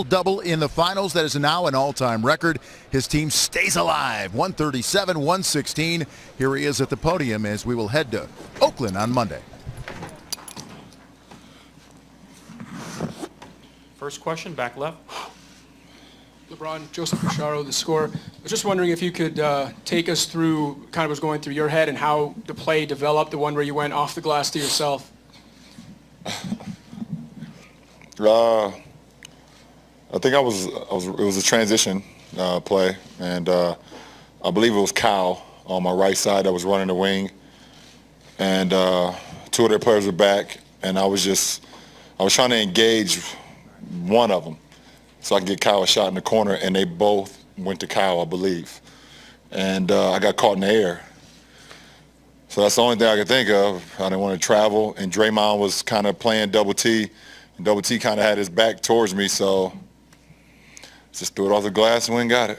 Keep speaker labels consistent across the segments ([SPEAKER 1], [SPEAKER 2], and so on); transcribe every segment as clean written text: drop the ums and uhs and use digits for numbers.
[SPEAKER 1] Double in the finals. That is now an all-time record. His team stays alive. 137-116. Here he is at the podium as we will head to Oakland on Monday.
[SPEAKER 2] First question, back left.
[SPEAKER 3] LeBron, Joseph Pacharo, the scorer. I was just wondering if you could take us through kind of what's going through your head and how the play developed, the one where you went off the glass to yourself.
[SPEAKER 4] I think it was a transition play, and I believe it was Kyle on my right side that was running the wing, and two of their players were back, and I was trying to engage one of them so I could get Kyle a shot in the corner, and they both went to Kyle, I believe, and I got caught in the air. So that's the only thing I could think of. I didn't want to travel, and Draymond was kind of playing double T, and double T kind of had his back towards me, so just threw it off the glass and went and got it.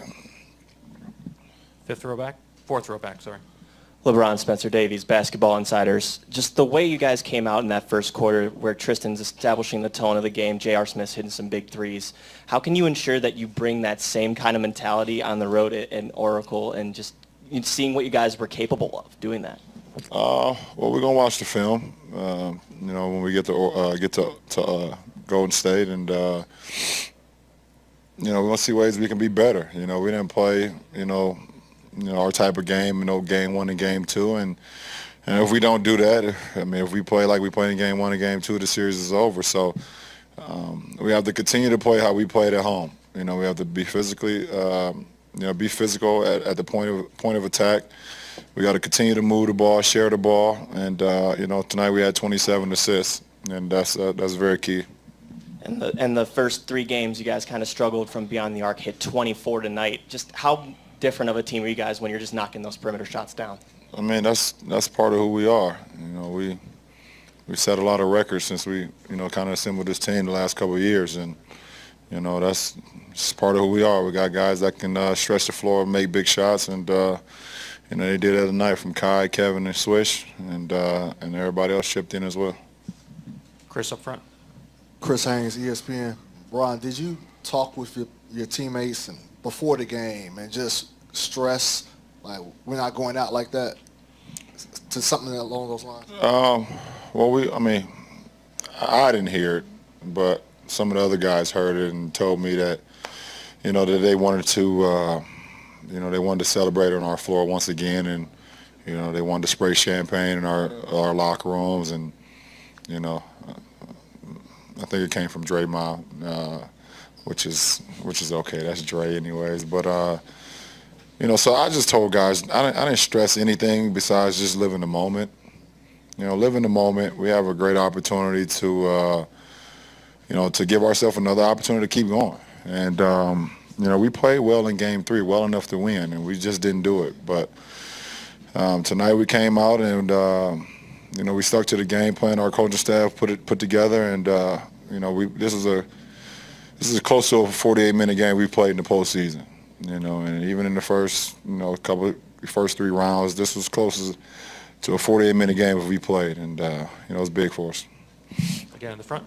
[SPEAKER 2] Fourth row back, sorry.
[SPEAKER 5] LeBron, Spencer Davies, Basketball Insiders. Just the way you guys came out in that first quarter where Tristan's establishing the tone of the game, J.R. Smith's hitting some big threes. How can you ensure that you bring that same kind of mentality on the road in Oracle and just seeing what you guys were capable of doing that?
[SPEAKER 4] Well, we're going to watch the film, when we get to Golden State, and we're going to see ways we can be better. We didn't play, our type of game, game one and game two. And if we don't do that, if we play like we played in game one and game two, the series is over. So we have to continue to play how we played at home. We have to be physically, be physical at the point of attack. We got to continue to move the ball, share the ball. And, tonight we had 27 assists, and that's very key.
[SPEAKER 5] And the first three games, you guys kind of struggled from beyond the arc, hit 24 tonight. Just how different of a team are you guys when you're just knocking those perimeter shots down?
[SPEAKER 4] That's part of who we are. We set a lot of records since we, kind of assembled this team the last couple of years, and that's just part of who we are. We got guys that can stretch the floor and make big shots, and they did that tonight from Kai, Kevin, and Swish, and everybody else chipped in as well.
[SPEAKER 2] Chris up front.
[SPEAKER 6] Chris Haynes, ESPN. Ron, did you talk with your teammates and before the game and just stress, like, we're not going out like that, to something along those lines?
[SPEAKER 4] I didn't hear it, but some of the other guys heard it and told me that, that they wanted to, they wanted to celebrate on our floor once again, and, they wanted to spray champagne in our locker rooms, and, I think it came from Draymond, which is okay. That's Dre anyways. But, so I just told guys, I didn't stress anything besides just living the moment. Live in the moment. We have a great opportunity to, to give ourselves another opportunity to keep going. And, we played well in Game 3, well enough to win, and we just didn't do it. But tonight we came out and, we stuck to the game plan our coaching staff put together, and this is close to a 48-minute game we played in the postseason. And even in the first first three rounds, this was close to a 48-minute game if we played, and it was big for us.
[SPEAKER 2] Again in the front.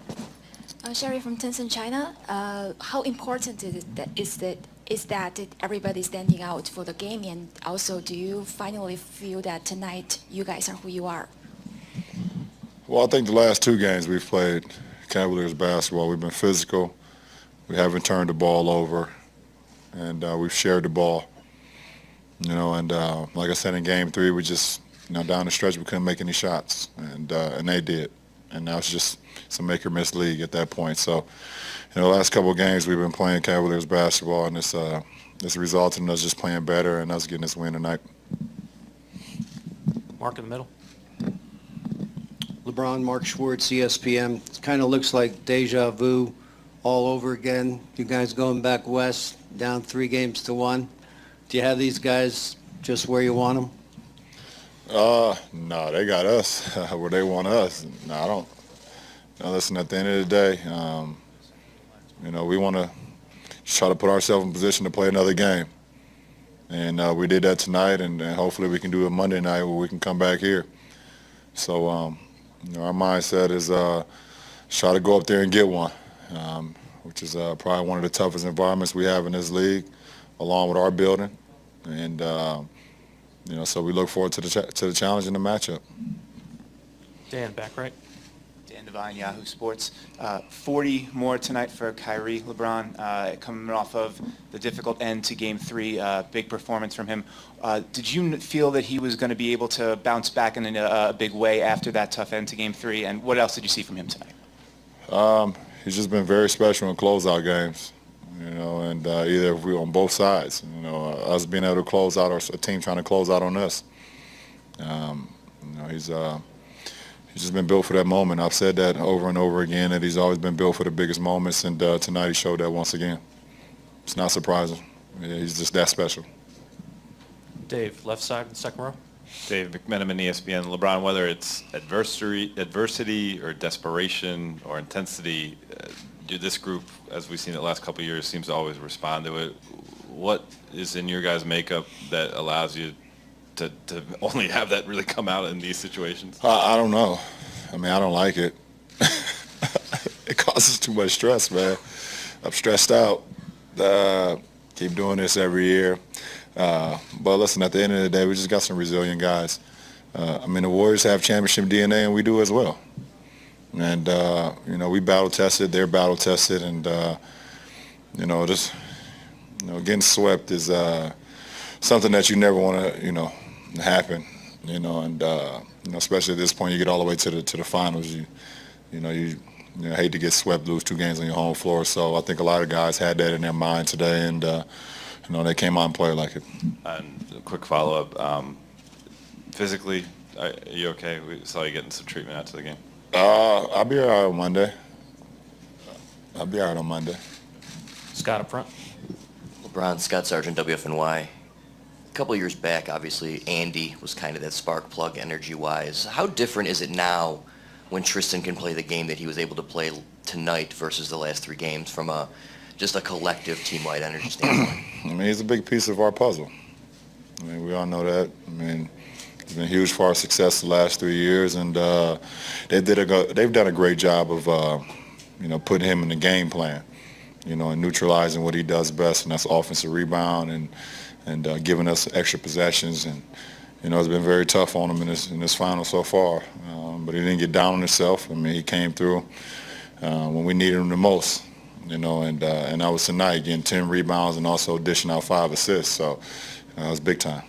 [SPEAKER 7] Sherry from Tencent, China. How important is that everybody standing out for the game, and also do you finally feel that tonight you guys are who you are?
[SPEAKER 4] Well, I think the last two games we've played Cavaliers basketball, we've been physical. We haven't turned the ball over, and we've shared the ball. And like I said, in Game 3, we just, down the stretch, we couldn't make any shots, and they did. And now it's just some make-or-miss league at that point. So, the last couple of games we've been playing Cavaliers basketball, and it's resulted in us just playing better and us getting this win tonight.
[SPEAKER 2] Mark in the middle.
[SPEAKER 8] LeBron, Mark Schwartz, ESPN. It kind of looks like deja vu all over again. You guys going back west, down 3-1. Do you have these guys just where you want them?
[SPEAKER 4] No, they got us where they want us. No, I don't. Listen, at the end of the day, we want to try to put ourselves in position to play another game. And we did that tonight, and hopefully we can do it Monday night where we can come back here. So, our mindset is try to go up there and get one. which is probably one of the toughest environments we have in this league, along with our building. And, so we look forward to the challenge and the matchup.
[SPEAKER 2] Dan, back right.
[SPEAKER 9] Dan Devine, Yahoo Sports. 40 more tonight for Kyrie. LeBron coming off of the difficult end to Game 3, big performance from him. Did you feel that he was going to be able to bounce back in a big way after that tough end to Game 3? And what else did you see from him tonight?
[SPEAKER 4] He's just been very special in closeout games, and either we on both sides, us being able to close out or a team trying to close out on us. He's just been built for that moment. I've said that over and over again, that he's always been built for the biggest moments, and tonight he showed that once again. It's not surprising. Yeah, he's just that special.
[SPEAKER 2] Dave, left side in the second row.
[SPEAKER 10] Dave McMenamin, ESPN. LeBron, whether it's adversity or desperation or intensity, this group, as we've seen the last couple of years, seems to always respond to it. What is in your guys' makeup that allows you to only have that really come out in these situations?
[SPEAKER 4] I don't know. I mean, I don't like it. It causes too much stress, man. I'm stressed out. Keep doing this every year. But listen, at the end of the day, we just got some resilient guys. The Warriors have championship DNA, and we do as well. And, we battle-tested, they're battle-tested, and, getting swept is something that you never want to, happen, and, especially at this point, you get all the way to the finals. You hate to get swept, lose 2 games on your home floor. So I think a lot of guys had that in their mind today, and, they came out and played like it.
[SPEAKER 10] And a quick follow-up. Physically, are you okay? We saw you getting some treatment out to the game.
[SPEAKER 4] I'll be all right on Monday. I'll be all right on Monday.
[SPEAKER 2] Scott up front.
[SPEAKER 11] LeBron, Scott Sargent, WFNY. A couple of years back, obviously, Andy was kind of that spark plug energy-wise. How different is it now when Tristan can play the game that he was able to play tonight versus the last 3 games from just a collective team-wide energy standpoint?
[SPEAKER 4] He's a big piece of our puzzle. We all know that. He's been huge for our success the last 3 years, and they've done a great job of, putting him in the game plan, and neutralizing what he does best, and that's offensive rebound and giving us extra possessions. And, it's been very tough on him in this final so far. But he didn't get down on himself. He came through when we needed him the most, and that was tonight, getting 10 rebounds and also dishing out 5 assists. So it was big time.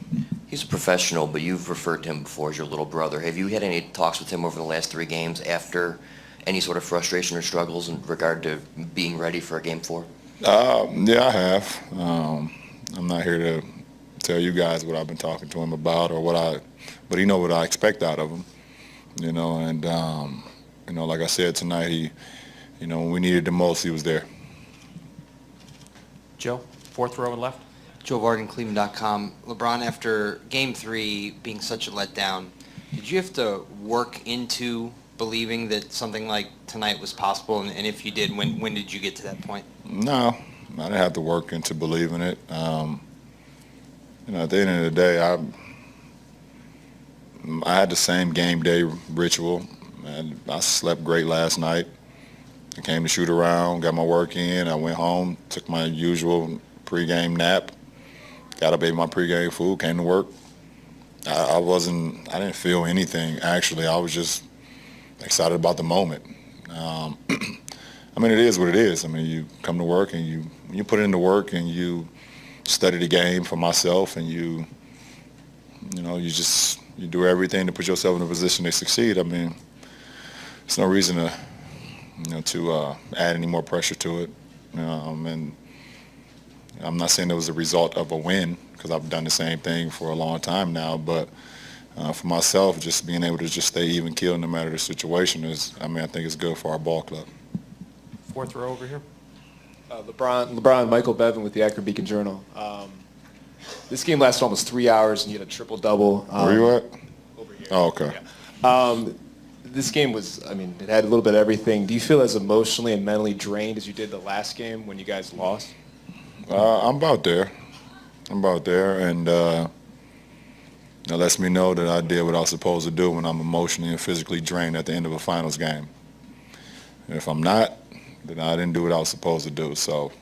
[SPEAKER 11] He's a professional, but you've referred to him before as your little brother. Have you had any talks with him over the last 3 games after any sort of frustration or struggles in regard to being ready for a Game 4?
[SPEAKER 4] Yeah, I have. I'm not here to tell you guys what I've been talking to him about but he knows what I expect out of him, and, like I said tonight, when we needed the most, he was there.
[SPEAKER 2] Joe, fourth row and left.
[SPEAKER 12] Joe Vargan, Cleveland.com. LeBron, after Game 3 being such a letdown, did you have to work into believing that something like tonight was possible? And if you did, when did you get to that point?
[SPEAKER 4] No, I didn't have to work into believing it. At the end of the day, I had the same game day ritual. And I slept great last night. I came to shoot around, got my work in. I went home, took my usual pregame nap, got up, ate my pregame food, came to work. I didn't feel anything, actually. I was just excited about the moment. It is what it is. You come to work and you put into work and you study the game for myself, and you do everything to put yourself in a position to succeed. There's no reason to add any more pressure to it. And I'm not saying it was a result of a win, because I've done the same thing for a long time now, but for myself, just being able to just stay even keel no matter the situation I think it's good for our ball club.
[SPEAKER 2] Fourth row over here.
[SPEAKER 13] LeBron, Michael Bevan with the Akron Beacon Journal. This game lasted almost 3 hours, and you had a triple-double.
[SPEAKER 4] Where you at?
[SPEAKER 13] Over here.
[SPEAKER 4] Oh, okay.
[SPEAKER 13] Yeah. This game was, it had a little bit of everything. Do you feel as emotionally and mentally drained as you did the last game when you guys lost?
[SPEAKER 4] I'm about there. And it lets me know that I did what I was supposed to do when I'm emotionally and physically drained at the end of a finals game. And if I'm not, that I didn't do what I was supposed to do. So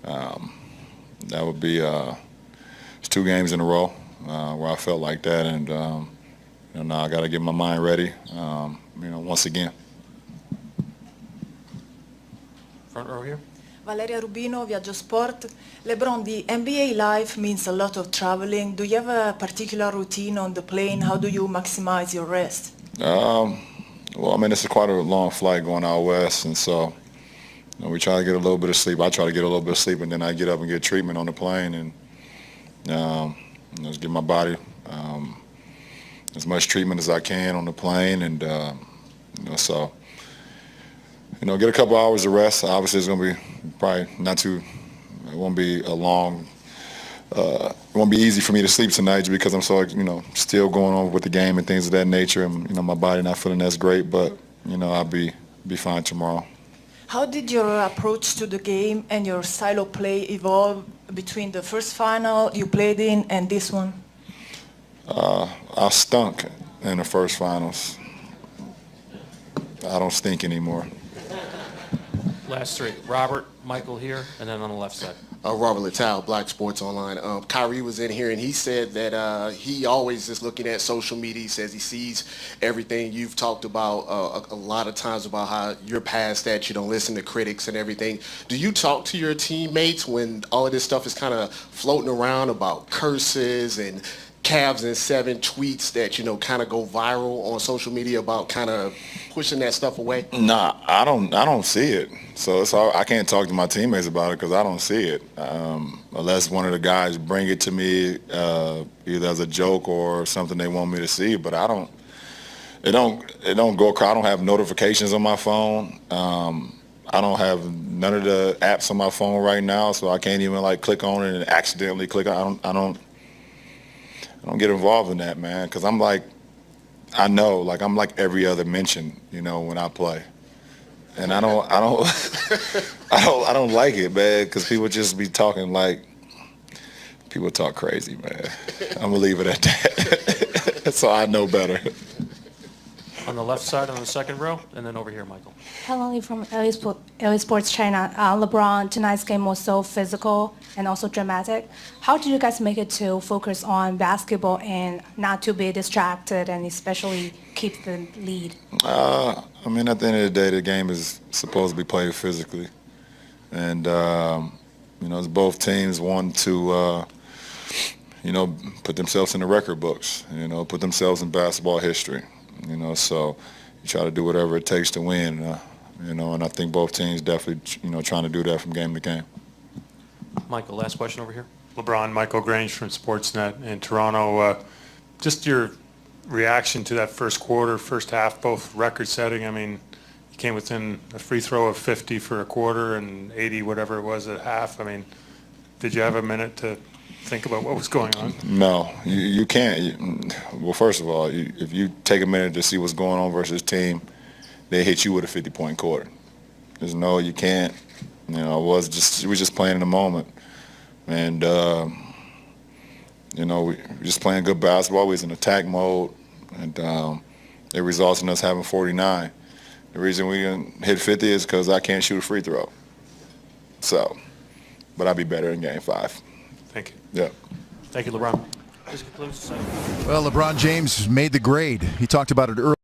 [SPEAKER 4] that would be it's 2 games in a row where I felt like that, and now I got to get my mind ready. Once again.
[SPEAKER 2] Front row here.
[SPEAKER 14] Valeria Rubino, Viaggio Sport. LeBron, the NBA life means a lot of traveling. Do you have a particular routine on the plane? How do you maximize your rest?
[SPEAKER 4] Well, I mean, it's quite a long flight going out west, and so we try to get a little bit of sleep. I try to get a little bit of sleep, and then I get up and get treatment on the plane, and just give my body as much treatment as I can on the plane, and so get a couple hours of rest. Obviously, it's going to be probably it won't be a long. It won't be easy for me to sleep tonight just because I'm so still going on with the game and things of that nature, and my body not feeling as great. But I'll be fine tomorrow.
[SPEAKER 14] How did your approach to the game and your style of play evolve between the first final you played in and this one?
[SPEAKER 4] I stunk in the first finals. I don't stink anymore.
[SPEAKER 2] Last 3. Robert, Michael here, and then on the left side.
[SPEAKER 15] Robert Littal, Black Sports Online. Kyrie was in here and he said that he always is looking at social media. He says he sees everything you've talked about a lot of times about how you're past that, you don't listen to critics and everything. Do you talk to your teammates when all of this stuff is kind of floating around about curses and Cavs and 7 tweets that kind of go viral on social media about kind of pushing that stuff away?
[SPEAKER 4] Nah, I don't see it. So I can't talk to my teammates about it because I don't see it. Unless one of the guys bring it to me either as a joke or something they want me to see. But I don't. It don't go. I don't have notifications on my phone. I don't have none of the apps on my phone right now, so I can't even click on it and accidentally click on. I don't get involved in that, man, because I'm like every other mention, when I play, and I don't like it, man, because people just be talking people talk crazy, man. I'm gonna leave it at that. So I know better.
[SPEAKER 2] On the left side on the second row, and then over here, Michael.
[SPEAKER 16] Hello, from LA Sports China. LeBron, tonight's game was so physical and also dramatic. How did you guys make it to focus on basketball and not to be distracted and especially keep the lead?
[SPEAKER 4] I mean, at the end of the day, the game is supposed to be played physically. And, as both teams want to, put themselves in the record books, put themselves in basketball history. So you try to do whatever it takes to win, and I think both teams definitely, trying to do that from game to game.
[SPEAKER 2] Michael, last question over here.
[SPEAKER 17] LeBron, Michael Grange from Sportsnet in Toronto. Just your reaction to that first quarter, first half, both record-setting. I mean, you came within a free throw of 50 for a quarter and 80, whatever it was, at half. I mean, did you have a minute to think about what was going on?
[SPEAKER 4] No, you can't. Well, first of all, if you take a minute to see what's going on versus team, they hit you with a 50-point quarter. There's no, you can't. We were just playing in the moment, and we were just playing good basketball. We was in attack mode, and it results in us having 49. The reason we didn't hit 50 is because I can't shoot a free throw. So, but I'll be better in Game 5.
[SPEAKER 17] Thank you.
[SPEAKER 4] Yeah.
[SPEAKER 2] Thank you, LeBron. This concludes the second.
[SPEAKER 1] Well, LeBron James made the grade. He talked about it earlier.